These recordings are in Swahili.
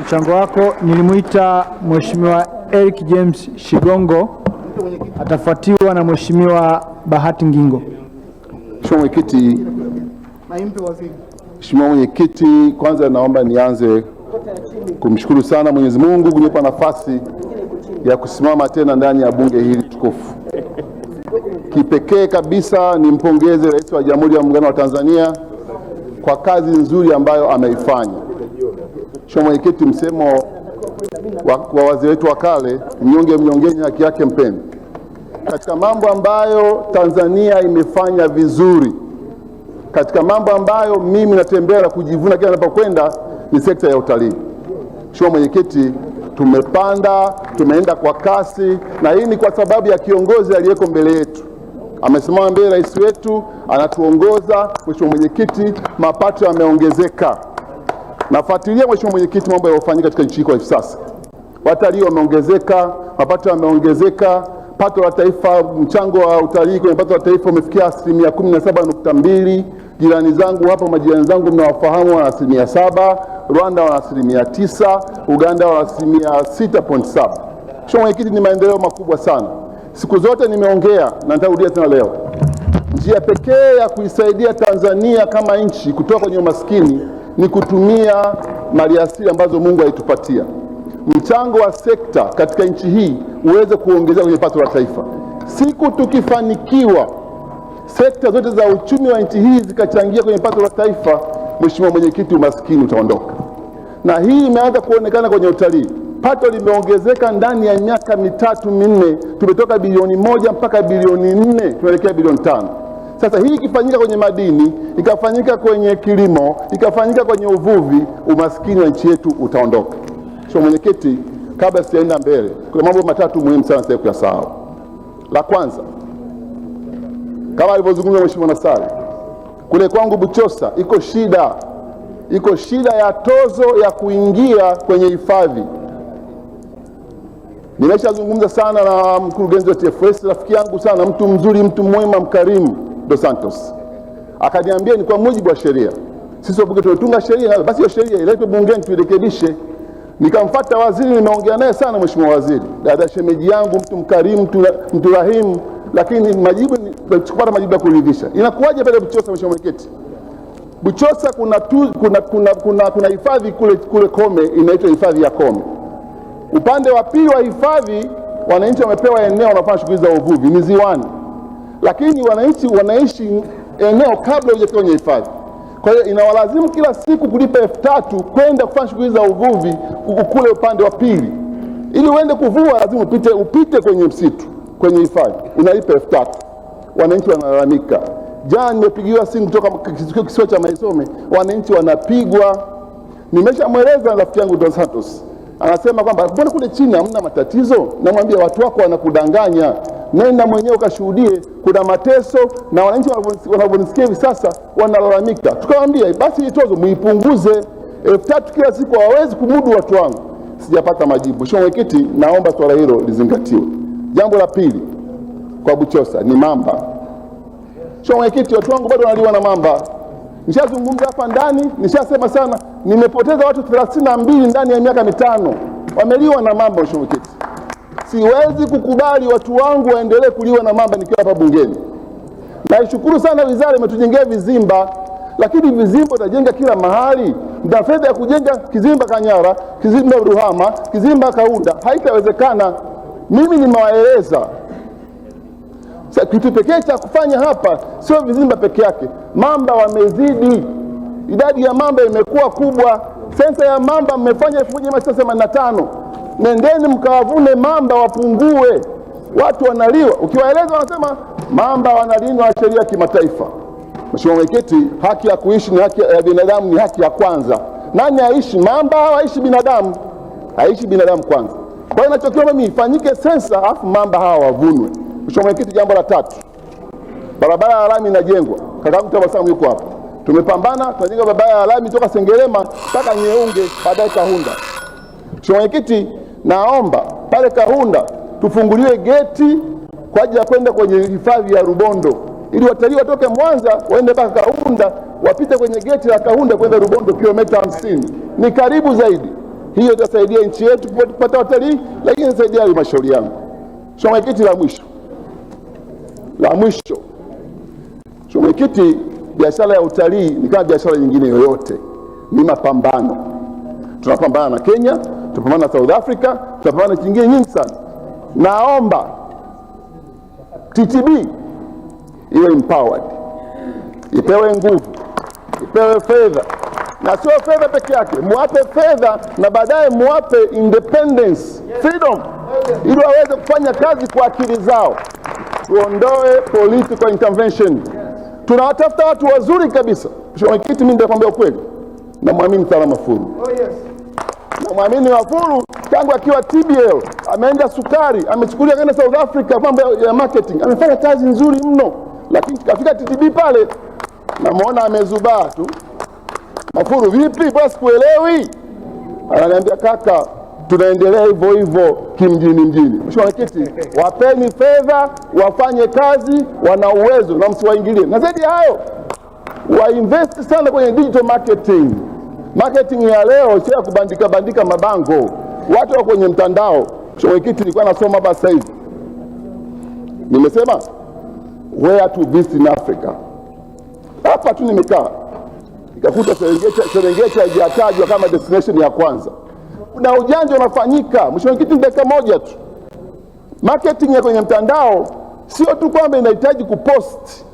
mchango wako. Nilimuita Mheshimiwa Eric James Shigongo, atafuatiwa na Mheshimiwa Bahati Ngingo. Mheshimiwa Mwenyekiti, kwanza naomba nianze kumshukuru sana Mwenyezi Mungu kunipa nafasi ya kusimama tena ndani ya bunge hili tukufu. Kipekee kabisa nimpongeze Rais wa Jamhuri ya Muungano wa Tanzania kwa kazi nzuri ambayo ameifanya. Mheshimiwa Mwenyekiti, msemo wa wazee wetu wa kale, mnyonge mnyongeni haki yake mpeni. Katika mambo ambayo Tanzania imefanya vizuri, katika mambo ambayo mimi natembea na kujivuna kila ninapokwenda, ni sekta ya utalii. Mheshimiwa Mwenyekiti, tumepanda, tumeenda kwa kasi, na hii ni kwa sababu ya kiongozi aliyeko mbele yetu. Amesimama mbele rais wetu, anatuongoza. Mheshimiwa Mwenyekiti, mapato yameongezeka. Nafuatilia Mheshimiwa Mwenyekiti mambo yanayofanyika katika nchi kwa hivi sasa. Watalii wameongezeka, mapato yameongezeka, pato la taifa, mchango wa utalii kwenye pato la taifa umefikia 17.2. Jirani zangu hapa, majirani zangu mnawafahamu, wana 7%, Rwanda wana 9%, Uganda wana 6.7%. Mheshimiwa Mwenyekiti, ni maendeleo makubwa sana. Siku zote nimeongea na nitarudia tena leo. Njia pekee ya kuisaidia Tanzania kama nchi kutoka kwenye umaskini ni kutumia maliasili ambazo Mungu alitupatia. Mchango wa sekta katika nchi hii uweze kuongezeka kwenye pato la taifa. Siku tukifanikiwa sekta zote za uchumi wa nchi hii zikachangia kwenye pato la taifa, Mheshimiwa Mwenyekiti, umaskini utaondoka. Na hii imeanza kuonekana kwenye utalii. Pato limeongezeka ndani ya miaka 3-4, tumetoka bilioni 1 mpaka bilioni 4, tunaelekea bilioni 5. Sasa hii ikifanyika kwenye madini, ikafanyika kwenye kilimo, ikafanyika kwenye uvuvi, umaskini wa nchi yetu utaondoka. Mheshimiwa Mwenyekiti, kabla sijaenda mbele, kuna mambo matatu muhimu sana sasa kuyasahau. La kwanza, kama alivyozungumza Mheshimiwa Nassari, kule kwangu Buchosa iko shida ya tozo ya kuingia kwenye hifadhi. Nimeshazungumza sana na mkurugenzi wa TFS, rafiki yangu sana, mtu mzuri, mtu mwema, mkarimu, Dos Santos. Akaniambia ni kwa mujibu wa sheria. Sisi wabunge tunatunga sheria, basi hiyo sheria iletwe bungeni tuirekebishe. Nikamfuata waziri, nimeongea naye sana Mheshimiwa Waziri, dada shemeji yangu, mtu mkarimu, mtu rahimu, lakini majibu tukupata majibu ya kuridhisha. Inakuwaje pale Buchosa, Mheshimiwa Mwenyekiti? Buchosa kuna hifadhi kule Kome, inaitwa hifadhi ya Kome. Upande wa pili wa hifadhi wananchi wamepewa eneo, wanafanya shughuli za uvuvi, ni ziwani. Lakini wananchi wanaishi eneo kabla hujafika kwenye hifadhi. Kwa hiyo inawalazimu kila siku kulipa 3,000 kwenda kufanya shughuli za uvuvi kule upande wa pili. Ili uende kuvua lazima upite kwenye msitu, kwenye hifadhi, unalipa 3,000. Wananchi wanalalamika. Jana nimepigiwa simu kutoka kisiwa cha Maisome, wananchi wanapigwa. Nimeshamweleza rafiki yangu Dos Santos. Anasema kwamba mbona kule chini hamna matatizo? Namwambia watu wako wanakudanganya. Nenda mwenyewe ukashuhudie, kuna mateso, na wananchi wanavyonisikia hivi sasa wanalalamika. Tukamwambia basi itozo muipunguze, 3,000 kila siku hawawezi kumudu watu wangu. Sijapata majibu. Mheshimiwa Mwenyekiti, naomba swala hilo lizingatiwe. Jambo la pili kwa Buchosa ni mamba. Mheshimiwa Mwenyekiti, watu wangu bado wanaliwa na mamba. Nishazungumza hapa ndani, nishasema sana, nimepoteza watu 32 ndani ya miaka 5. Wameliwa na mamba. Mheshimiwa Mwenyekiti, siwezi kukubali watu wangu waendelee kuliwa na mamba nikiwa hapa bungeni. Naishukuru sana wizara imetujengea vizimba, lakini vizimba utajenga kila mahali. Ndio fedha ya kujenga kizimba Kanyara, kizimba Ruhama, kizimba Kaunda haitawezekana. Mimi nimewaeleza kitu pekee cha kufanya hapa sio vizimba peke yake. Mamba wamezidi, idadi ya mamba imekuwa kubwa. Sensa ya mamba mmefanya 1985. Nendeni mkawavune mamba wapungue. Watu wanaliwa, ukiwaeleza wanasema mamba wanalindwa na sheria ya kimataifa. Mheshimiwa Mwenyekiti, haki ya kuishi ni haki ya binadamu, ni haki ya kwanza. Nani aishi? Mamba au aishi binadamu? Aishi binadamu kwanza. Kwa hiyo ninachokiomba mimi ifanyike sensa afu mamba hawa wavunwe. Mheshimiwa Mwenyekiti, jambo la tatu, barabara ya lami inajengwa. Kakaangu Tabasamu yuko hapa. Tumepambana, tunajenga barabara ya lami toka Sengerema mpaka Nyeunge, baadaye Kahunda. Mheshimiwa Mwenyekiti, naomba pale Kahunda tufunguliwe geti kwa ajili ya kwenda kwenye hifadhi ya Rubondo, ili watalii watoke Mwanza waende mpaka Kahunda, wapite kwenye geti la Kahunda kwenda Rubondo, kilomita 50. Ni karibu zaidi. Hiyo itasaidia nchi yetu kupata watalii, lakini itasaidia halmashauri yangu. Mheshimiwa Mwenyekiti, la mwisho, Mheshimiwa Mwenyekiti, biashara ya utalii ni kama biashara nyingine yoyote, ni mapambano. Tunapambana na Kenya, tunapambana na South Africa, tunapambana na nchi nyingine nyingi sana. Naomba TTB iwe empowered, ipewe nguvu, ipewe fedha, na sio fedha peke yake, muwape fedha na baadaye muwape independence, freedom, ili waweze kufanya kazi kwa akili zao. Tuondoe political intervention. Tunawatafuta watu wazuri kabisa. Mheshimiwa Mwenyekiti, mimi nitakwambia ukweli, namwamini sana Mafuru. Namwamini Mafuru tangu akiwa TBL, ameenda sukari, amechukulia kwenda South Africa mambo ya marketing, amefanya kazi nzuri mno, lakini kafika TTB pale namuona amezubaa tu. Mafuru, vipi basi, kuelewi? Ananiambia kaka, tunaendelea hivyo hivyo kimjini mjini. Mheshimiwa Mwenyekiti, wapeni fedha, wafanye kazi, wana uwezo na msiwaingilie. Na zaidi hayo, wainvest sana kwenye digital marketing. Marketing ya leo sio ya kubandika mabango. Watu wako kwenye mtandao. Mheshimiwa Mwenyekiti, nilikuwa nasoma hapa sasa hivi. Nimesema where to visit in Africa. Hapa tu nimekaa, nikakuta Serengeti haijatajwa kama destination ya kwanza. Kuna ujanja unafanyika. Mheshimiwa Mwenyekiti, dakika moja tu. Marketing ya kwenye mtandao sio tu kwamba inahitaji kupost.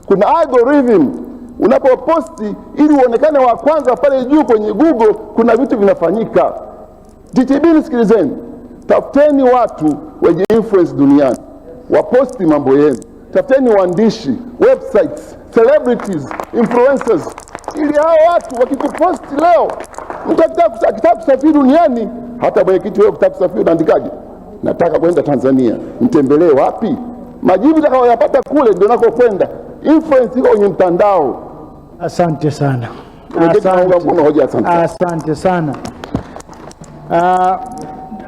Kuna algorithm. Unapoposti ili uonekane wa kwanza pale juu kwenye Google, kuna vitu vinafanyika. TTB, nisikilizeni. Tafuteni watu wenye influence duniani, waposti mambo yenu. Tafuteni waandishi, websites, celebrities, influencers, ili hao watu wakikuposti leo, mtu akitaka kusafiri duniani, hata mwenyekiti wewe ukitaka kusafiri unaandikaje? Nataka kwenda Tanzania, nitembelee wapi? Majibu utakayoyapata kule ndio unakokwenda. Influence iko kwenye mtandao. Asante sana. Asante sana.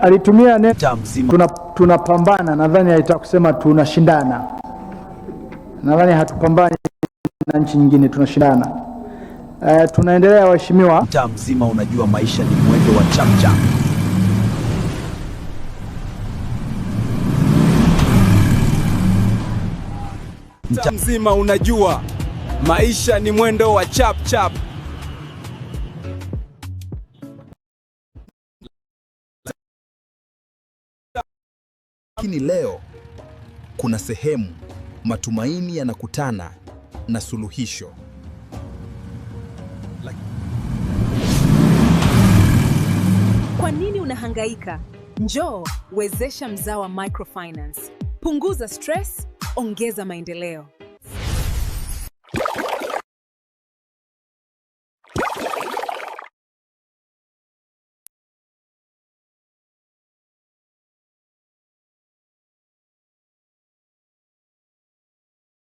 Alitumia neno tunapambana, nadhani alitaka kusema tunashindana. Nadhani hatupambani na nchi nyingine, tunashindana. Tunaendelea waheshimiwa. Mtaa mzima unajua maisha ni mwendo wa chapchap. Mtaa mzima unajua maisha ni mwendo wa chapchap. Lakini leo kuna sehemu matumaini yanakutana na suluhisho. Kwa nini unahangaika? Njoo wezesha Mzawa Microfinance. Punguza stress, ongeza maendeleo.